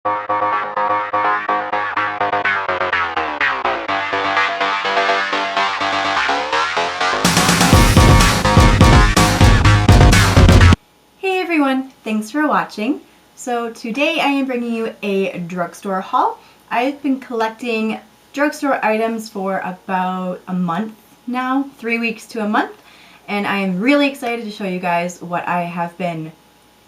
Hey everyone, thanks for watching. So today I am bringing you a drugstore haul. I've been collecting drugstore items for about a month now, 3 weeks to a month, and I am really excited to show you guys what I have been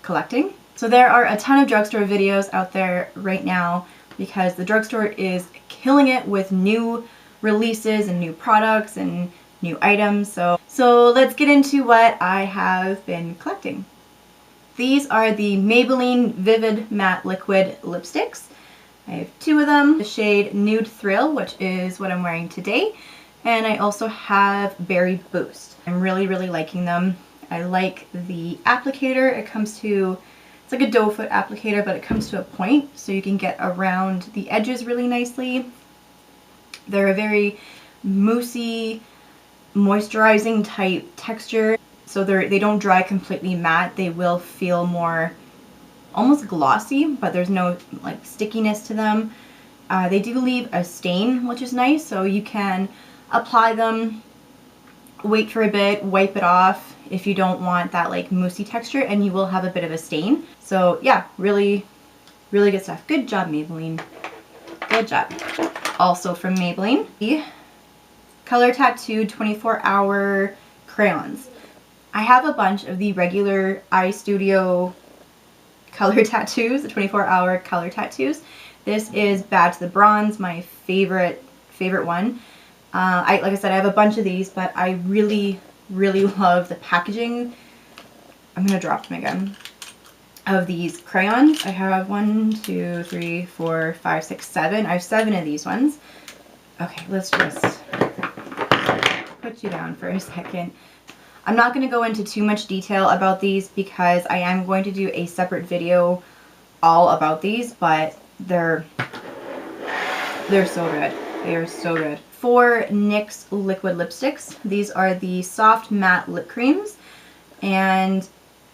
collecting. So there are a ton of drugstore videos out there right now because the drugstore is killing it with new releases and new products and new items. So let's get into what I have been collecting. These are the Maybelline Vivid Matte Liquid Lipsticks. I have 2 of them. The shade Nude Thrill, which is what I'm wearing today. And I also have Berry Boost. I'm really liking them. I like the applicator. It's like a doe foot applicator, but it comes to a point so you can get around the edges really nicely. They're a very moussey, moisturizing type texture. So they don't dry completely matte. They will feel more almost glossy, but there's no like stickiness to them. They do leave a stain, which is nice, so you can apply them, wait for a bit, wipe it off if you don't want that like moussey texture, and you will have a bit of a stain. So yeah, really good stuff. Good job, Maybelline. Good job. Also from Maybelline, the Color Tattooed 24-hour crayons. I have a bunch of the regular Eye Studio color tattoos, the 24-hour color tattoos. This is Bad to the Bronze, my favorite one. Like I said, I have a bunch of these, but I really love the packaging. I'm gonna drop them again. Of these crayons, I have 1, 2, 3, 4, 5, 6, 7. I have 7 of these ones. Okay, let's just put you down for a second. I'm not going to go into too much detail about these because I am going to do a separate video all about these, but they're so good. They are so good. For NYX liquid lipsticks, these are the soft matte lip creams, and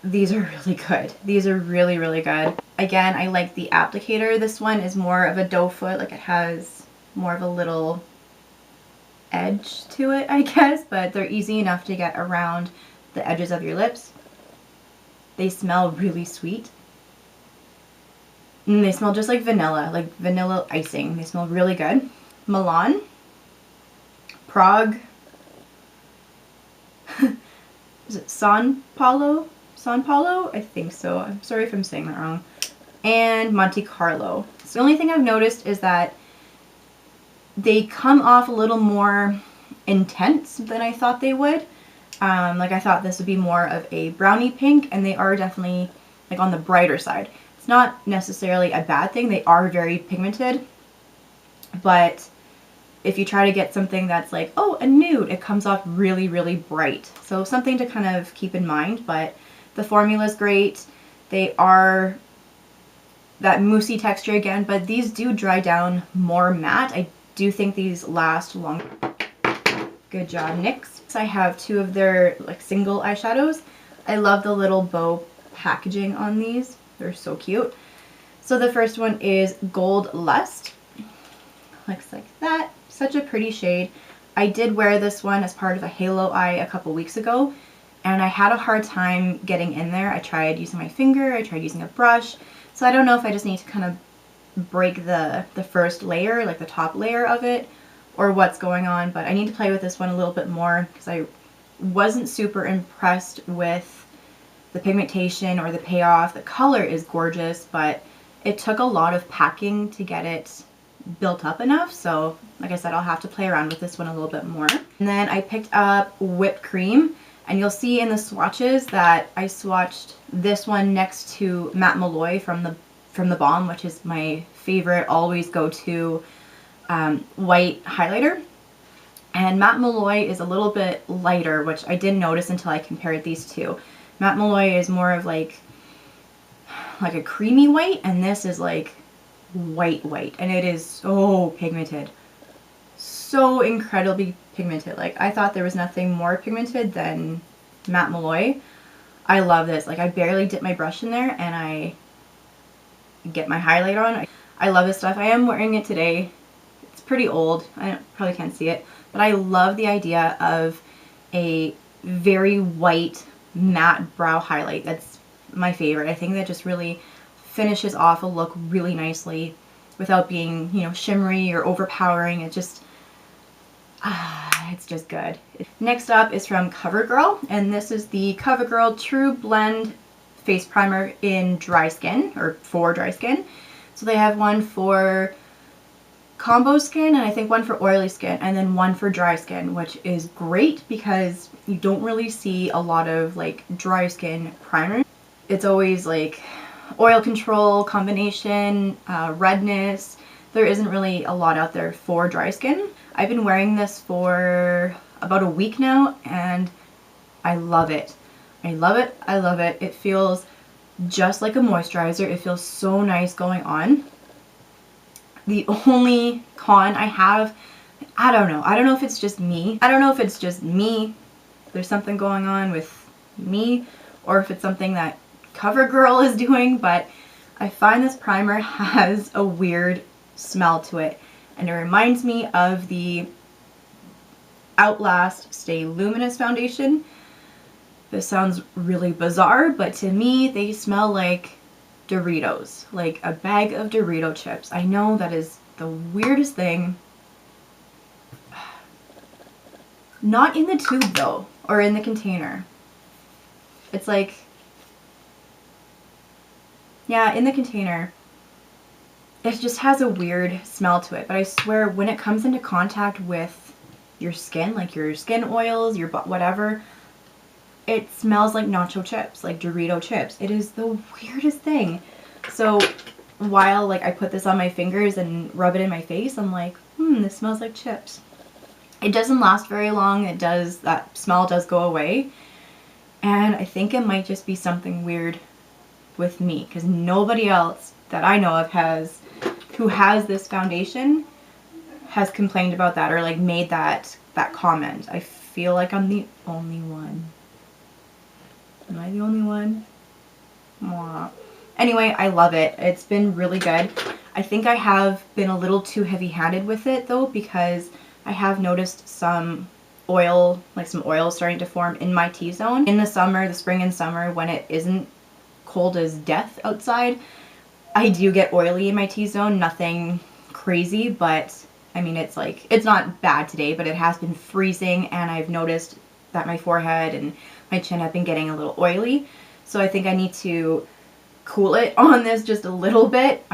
these are really good. These are really good. Again, I like the applicator. This one is more of a doe foot, like it has more of a little edge to it, I guess, but they're easy enough to get around the edges of your lips. They smell really sweet. And they smell just like vanilla icing. They smell really good. Milan, Prague, is it San Paulo? I think so. I'm sorry if I'm saying that wrong. And Monte Carlo. So the only thing I've noticed is that they come off a little more intense than I thought they would. Like I thought this would be more of a brownie pink, and they are definitely like on the brighter side. It's not necessarily a bad thing. They are very pigmented, but if you try to get something that's like, oh, a nude, it comes off really bright. So something to kind of keep in mind, but the formula is great. They are that moussey texture again, but these do dry down more matte. I do think these last longer. Good job, NYX. So I have 2 of their like single eyeshadows. I love the little bow packaging on these. They're so cute. So the first one is Gold Lust. Looks like that. Such a pretty shade. I did wear this one as part of a halo eye a couple weeks ago, and I had a hard time getting in there. I tried using my finger, I tried using a brush. So I don't know if I just need to kind of break the first layer, like the top layer of it, or what's going on, but I need to play with this one a little bit more because I wasn't super impressed with the pigmentation or the payoff. The color is gorgeous, but it took a lot of packing to get it built up enough, so like I said, I'll have to play around with this one a little bit more. And then I picked up Whipped Cream, and you'll see in the swatches that I swatched this one next to Matte Malloy from the Balm, which is my favorite, always go-to white highlighter. And Matte Malloy is a little bit lighter, which I didn't notice until I compared these two. Matte Malloy is more of like a creamy white, and this is like white, and it is so pigmented. So incredibly pigmented. Like, I thought there was nothing more pigmented than Matte Malloy. I love this. Like, I barely dip my brush in there, and I get my highlight on. I love this stuff. I am wearing it today. It's pretty old. I probably can't see it, but I love the idea of a very white matte brow highlight. That's my favorite. I think that just really finishes off a look really nicely without being, you know, shimmery or overpowering. It just, it's just good. Next up is from CoverGirl, and this is the CoverGirl True Blend Face Primer in dry skin, or for dry skin. So they have one for combo skin, and I think one for oily skin, and then one for dry skin, which is great because you don't really see a lot of like dry skin primer. It's always like oil control, combination, redness. There isn't really a lot out there for dry skin. I've been wearing this for about a week now, and I love it. I love it. I love it. It feels just like a moisturizer. It feels so nice going on. The only con I have, I don't know. I don't know if it's just me. I don't know if it's just me. There's something going on with me, or if it's something that CoverGirl is doing, but I find this primer has a weird smell to it, and it reminds me of the Outlast Stay Luminous foundation. This sounds really bizarre, but to me they smell like Doritos, like a bag of Dorito chips. I know that is the weirdest thing. Not in the tube though, or in the container. It's like, yeah, in the container. It just has a weird smell to it, but I swear when it comes into contact with your skin, like your skin oils, your whatever, it smells like nacho chips, like Dorito chips. It is the weirdest thing. So while like I put this on my fingers and rub it in my face, I'm like, this smells like chips. It doesn't last very long. It does, that smell does go away. And I think it might just be something weird with me, because nobody else that I know of who has this foundation has complained about that or like made that comment. I feel like I'm the only one. Am I the only one? Mwah. Anyway, I love it. It's been really good. I think I have been a little too heavy-handed with it though, because I have noticed some oil, like some oil starting to form in my T-zone. In the summer, the spring and summer, when it isn't cold as death outside, I do get oily in my T-zone. Nothing crazy, but I mean, it's like, it's not bad today, but it has been freezing, and I've noticed that my forehead and my chin have been getting a little oily. So I think I need to cool it on this just a little bit.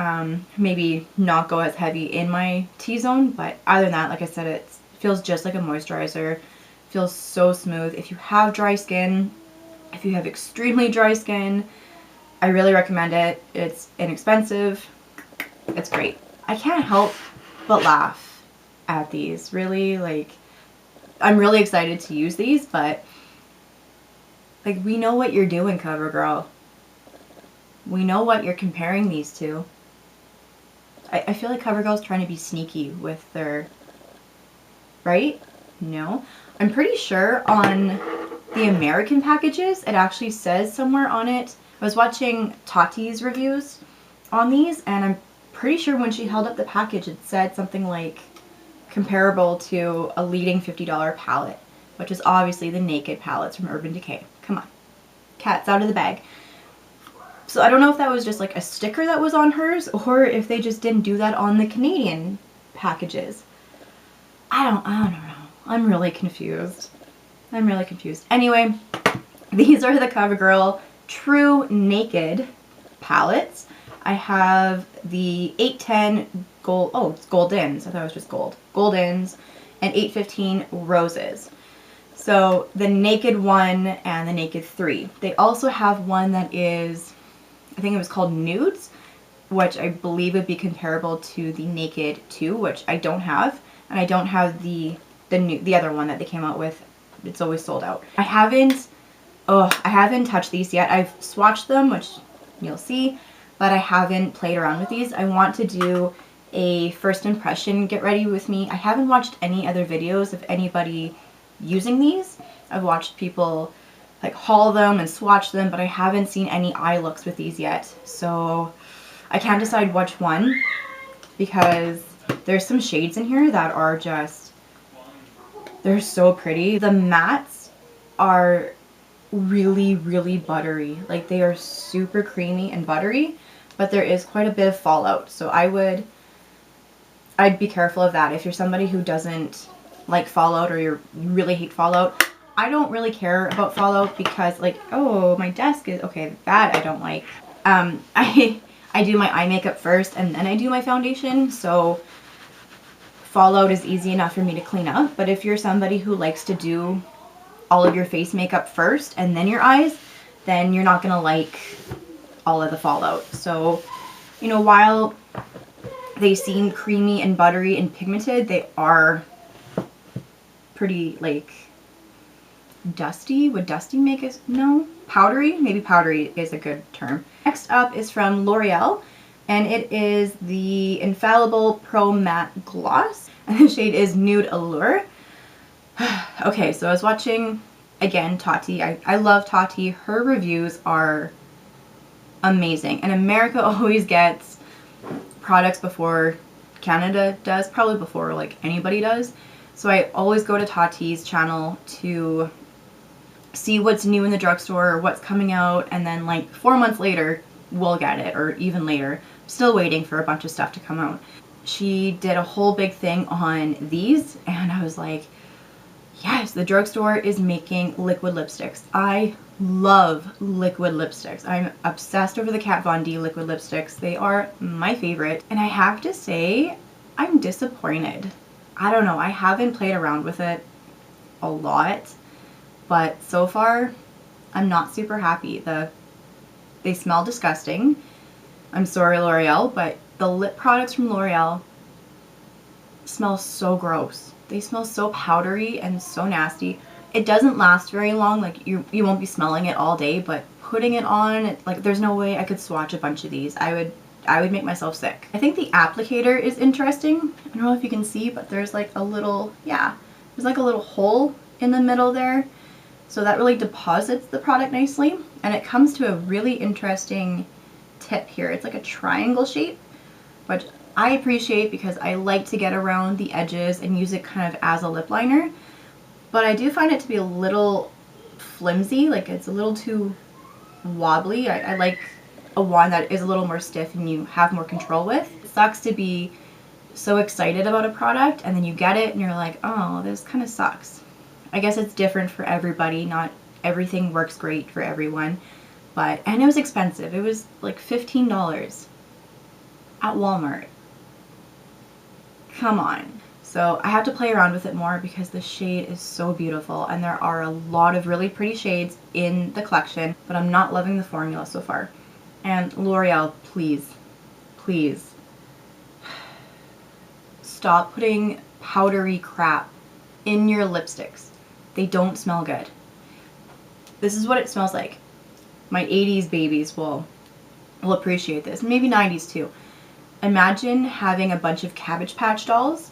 Maybe not go as heavy in my T-zone, but other than that, like I said, it feels just like a moisturizer. Feels so smooth. If you have dry skin, if you have extremely dry skin, I really recommend it. It's inexpensive. It's great. I can't help but laugh at these. Really, like, I'm really excited to use these, but like, we know what you're doing, CoverGirl. We know what you're comparing these to. I feel like CoverGirl's trying to be sneaky with their, right? No. I'm pretty sure on the American packages, it actually says somewhere on it. I was watching Tati's reviews on these, and I'm pretty sure when she held up the package, it said something like comparable to a leading $50 palette, which is obviously the Naked palettes from Urban Decay. Come on. Cat's out of the bag. So I don't know if that was just like a sticker that was on hers, or if they just didn't do that on the Canadian packages. I don't know. I'm really confused. I'm really confused. Anyway, these are the CoverGirl True Naked palettes. I have the 810 gold, oh, it's Goldens. I thought it was just gold. Goldens and 815 Roses. So the Naked 1 and the Naked 3. They also have one that is, I think it was called Nudes, which I believe would be comparable to the Naked 2, which I don't have. And I don't have the other one that they came out with. It's always sold out. I haven't touched these yet. I've swatched them, which you'll see, but I haven't played around with these. I want to do a first impression get ready with me. I haven't watched any other videos of anybody using these. I've watched people like haul them and swatch them, but I haven't seen any eye looks with these yet. So I can't decide which one because there's some shades in here that are just, they're so pretty. The mattes are really, really buttery. Like they are super creamy and buttery, but there is quite a bit of fallout. So I'd be careful of that. If you're somebody who doesn't like fallout or you really hate fallout, I don't really care about fallout because like, oh, my desk is, okay, that I don't like. I do my eye makeup first and then I do my foundation, so fallout is easy enough for me to clean up. But if you're somebody who likes to do all of your face makeup first and then your eyes, then you're not gonna like all of the fallout. So, you know, while they seem creamy and buttery and pigmented, they are pretty like dusty. Would dusty make us, no? Powdery? Maybe powdery is a good term. Next up is from L'Oreal, and it is the Infallible Pro Matte Gloss, and the shade is Nude Allure. Okay, so I was watching, again, Tati. I love Tati. Her reviews are amazing, and America always gets products before Canada does, probably before like anybody does. So I always go to Tati's channel to see what's new in the drugstore or what's coming out, and then like 4 months later we'll get it, or even later. Still waiting for a bunch of stuff to come out. She did a whole big thing on these and I was like, yes, the drugstore is making liquid lipsticks. I love liquid lipsticks. I'm obsessed over the Kat Von D liquid lipsticks. They are my favorite, and I have to say I'm disappointed. I don't know, I haven't played around with it a lot, but so far I'm not super happy. They smell disgusting. I'm sorry, L'Oreal, but the lip products from L'Oreal smell so gross. They smell so powdery and so nasty. It doesn't last very long. Like you won't be smelling it all day, but putting it on, like there's no way I could swatch a bunch of these. I would make myself sick. I think the applicator is interesting. I don't know if you can see, but there's like a little, yeah, there's like a little hole in the middle there. So that really deposits the product nicely. And it comes to a really interesting tip here. It's like a triangle shape, which I appreciate because I like to get around the edges and use it kind of as a lip liner. But I do find it to be a little flimsy, like it's a little too wobbly. I like a wand that is a little more stiff and you have more control with. It sucks to be so excited about a product and then you get it and you're like, oh, this kind of sucks. I guess it's different for everybody. Not everything works great for everyone. And it was expensive. It was like $15 at Walmart. Come on. So I have to play around with it more because the shade is so beautiful and there are a lot of really pretty shades in the collection, but I'm not loving the formula so far. And L'Oreal, please, please stop putting powdery crap in your lipsticks. They don't smell good. This is what it smells like. My 80s babies will appreciate this. Maybe 90s too. Imagine having a bunch of Cabbage Patch dolls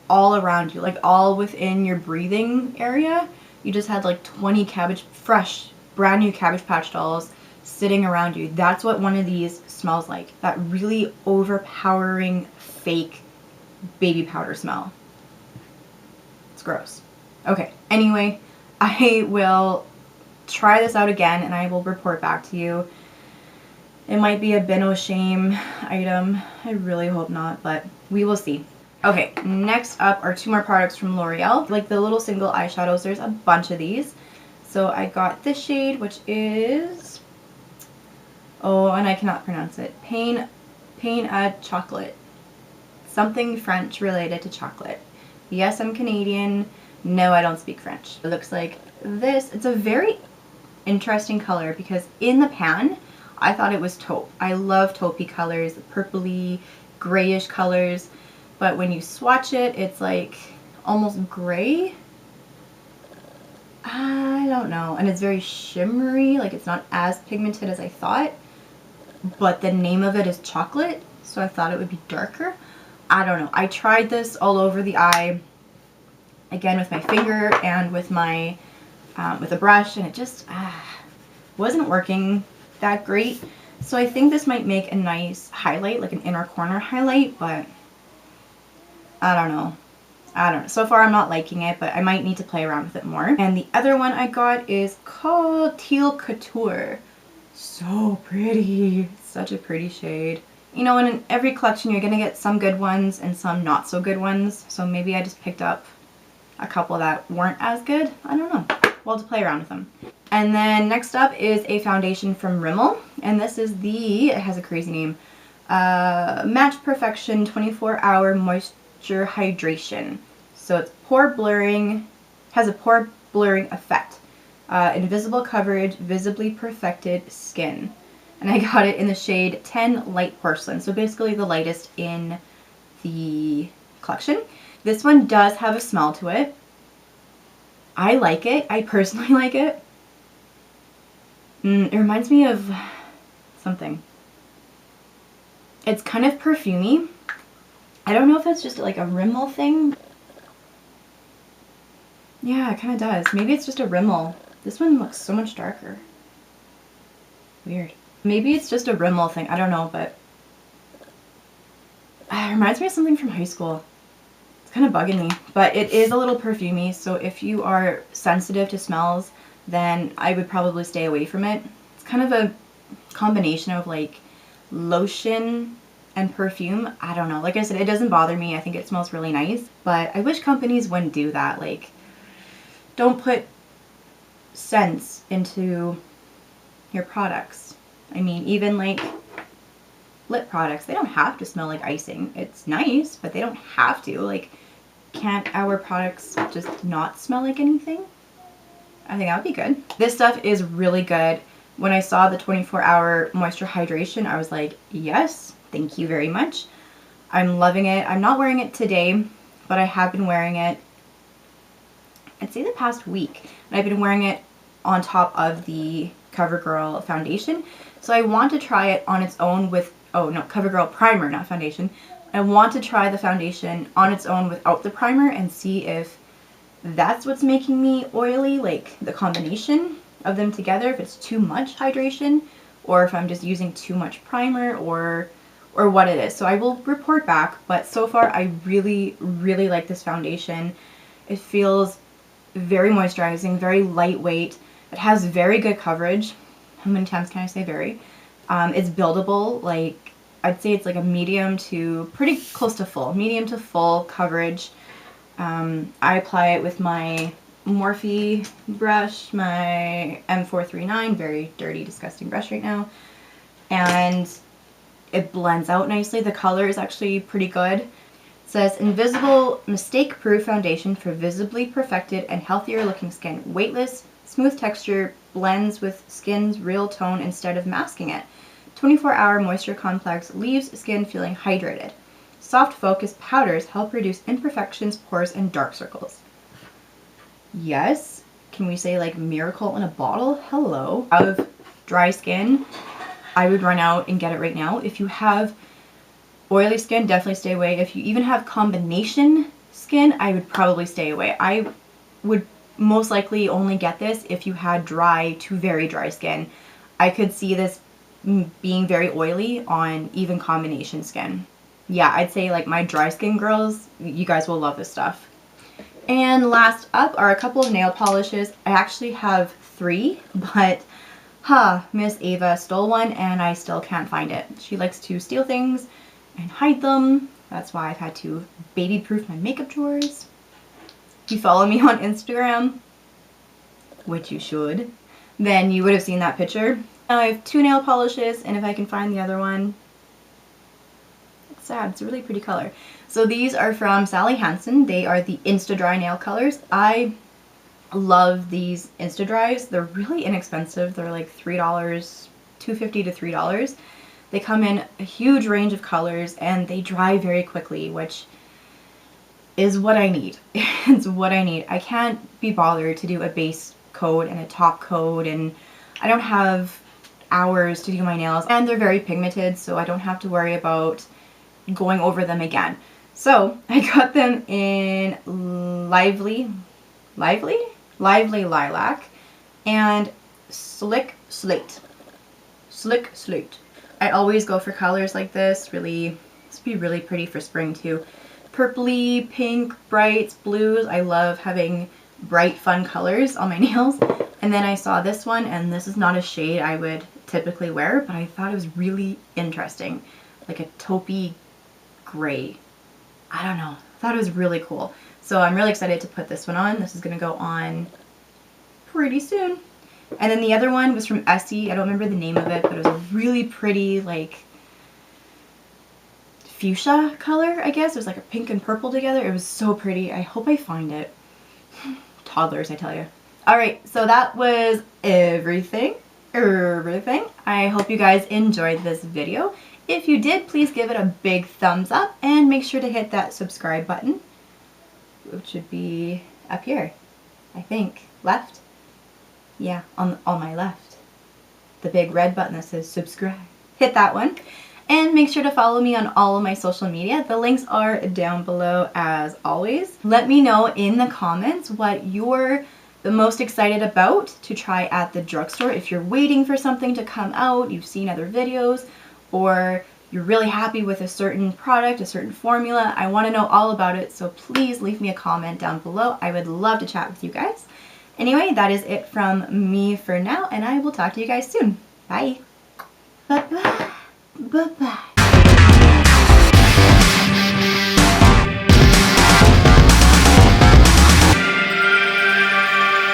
all around you, like all within your breathing area. You just had like 20 fresh, brand new Cabbage Patch dolls sitting around you. That's what one of these smells like. That really overpowering fake baby powder smell. It's gross. Okay, anyway, I will try this out again and I will report back to you. It might be a bin o' shame item. I really hope not, but we will see. Okay, next up are two more products from L'Oreal. Like the little single eyeshadows, there's a bunch of these. So I got this shade, which is, oh, and I cannot pronounce it. Pain à Chocolate. Something French related to chocolate. Yes, I'm Canadian. No, I don't speak French. It looks like this. It's a very interesting color because in the pan, I thought it was taupe. I love taupey colors, purpley, grayish colors, but when you swatch it, it's like almost gray. I don't know, and it's very shimmery, like it's not as pigmented as I thought, but the name of it is chocolate, so I thought it would be darker. I don't know. I tried this all over the eye, again with my finger and with my with a brush, and it just wasn't working that great. So I think this might make a nice highlight, like an inner corner highlight, but I don't know. I don't know. So far I'm not liking it, but I might need to play around with it more. And the other one I got is called Teal Couture. So pretty. Such a pretty shade. You know, in every collection you're going to get some good ones and some not so good ones. So maybe I just picked up a couple that weren't as good. I don't know. We'll have to play around with them. And then next up is a foundation from Rimmel. And this is it has a crazy name, Match Perfection 24-Hour Moisture Hydration. So it's has a pore blurring effect. Invisible coverage, visibly perfected skin. And I got it in the shade 10 Light Porcelain. So basically the lightest in the collection. This one does have a smell to it. I like it. I personally like it. It reminds me of something. It's kind of perfumey. I don't know if it's just like a Rimmel thing. Yeah, it kind of does. Maybe it's just a Rimmel. This one looks so much darker. Weird. Maybe it's just a Rimmel thing. I don't know, but it reminds me of something from high school. It's kind of bugging me, but it is a little perfumey. So if you are sensitive to smells, then I would probably stay away from it. It's kind of a combination of like lotion and perfume. I don't know. Like I said, it doesn't bother me. I think it smells really nice, but I wish companies wouldn't do that. Like, don't put scents into your products. I mean, even like lip products, they don't have to smell like icing. It's nice, but they don't have to. Like, can't our products just not smell like anything? I think that would be good. This stuff is really good. When I saw the 24-hour moisture hydration, I was like, yes, thank you very much. I'm loving it. I'm not wearing it today, but I have been wearing it, I'd say the past week. And I've been wearing it on top of the CoverGirl foundation. So I want to try it on its own with, oh no, CoverGirl primer, not foundation. I want to try the foundation on its own without the primer and see if that's what's making me oily, like the combination of them together, if it's too much hydration or if I'm just using too much primer or what it is. So I will report back, but so far I really, really like this foundation. It feels very moisturizing, very lightweight. It has very good coverage. How many times can I say very? It's buildable. Like, I'd say it's like a medium to pretty close to full. Medium to full coverage. I apply it with my Morphe brush, my M439, very dirty, disgusting brush right now. And it blends out nicely. The color is actually pretty good. It says, invisible, mistake-proof foundation for visibly perfected and healthier looking skin. Weightless, smooth texture, blends with skin's real tone instead of masking it. 24-hour moisture complex leaves skin feeling hydrated. Soft focused powders help reduce imperfections, pores, and dark circles. Yes. Can we say like miracle in a bottle? Hello. Out of dry skin, I would run out and get it right now. If you have oily skin, definitely stay away. If you even have combination skin, I would probably stay away. I would most likely only get this if you had dry to very dry skin. I could see this being very oily on even combination skin. Yeah, I'd say like my dry skin girls, you guys will love this stuff. And last up are a couple of nail polishes. I actually have 3, but Miss Ava stole one and I still can't find it. She likes to steal things and hide them. That's why I've had to baby-proof my makeup drawers. If you follow me on Instagram, which you should, then you would have seen that picture. Now I have 2 nail polishes, and if I can find the other one, it's sad. It's a really pretty color. So these are from Sally Hansen. They are the Insta-Dry nail colors. I love these Insta-Dries. They're really inexpensive. They're like $3, $2.50 to $3. They come in a huge range of colors and they dry very quickly, which is what I need. It's what I need. I can't be bothered to do a base coat and a top coat, and I don't have hours to do my nails, and they're very pigmented, so I don't have to worry about going over them again. So I got them in Lively Lilac and Slick Slate. I always go for colors like this. Really, this would be really pretty for spring too. Purpley, pink, brights, blues. I love having bright, fun colors on my nails. And then I saw this one, and this is not a shade I would typically wear, but I thought it was really interesting. Like a taupey gray. I don't know. I thought it was really cool. So I'm really excited to put this one on. This is going to go on pretty soon. And then the other one was from Essie. I don't remember the name of it, but it was a really pretty, like, fuchsia color, I guess. It was like a pink and purple together. It was so pretty. I hope I find it. Toddlers, I tell you. Alright, so that was everything. I hope you guys enjoyed this video. If you did, please give it a big thumbs up and make sure to hit that subscribe button, which should be up here, I think. Left? Yeah, on my left. The big red button that says subscribe. Hit that one. And make sure to follow me on all of my social media. The links are down below as always. Let me know in the comments what you're the most excited about to try at the drugstore. If you're waiting for something to come out, you've seen other videos, or you're really happy with a certain product, a certain formula, I want to know all about it. So please leave me a comment down below. I would love to chat with you guys. Anyway, that is it from me for now, and I will talk to you guys soon. Bye. Bye-bye. Bye-bye.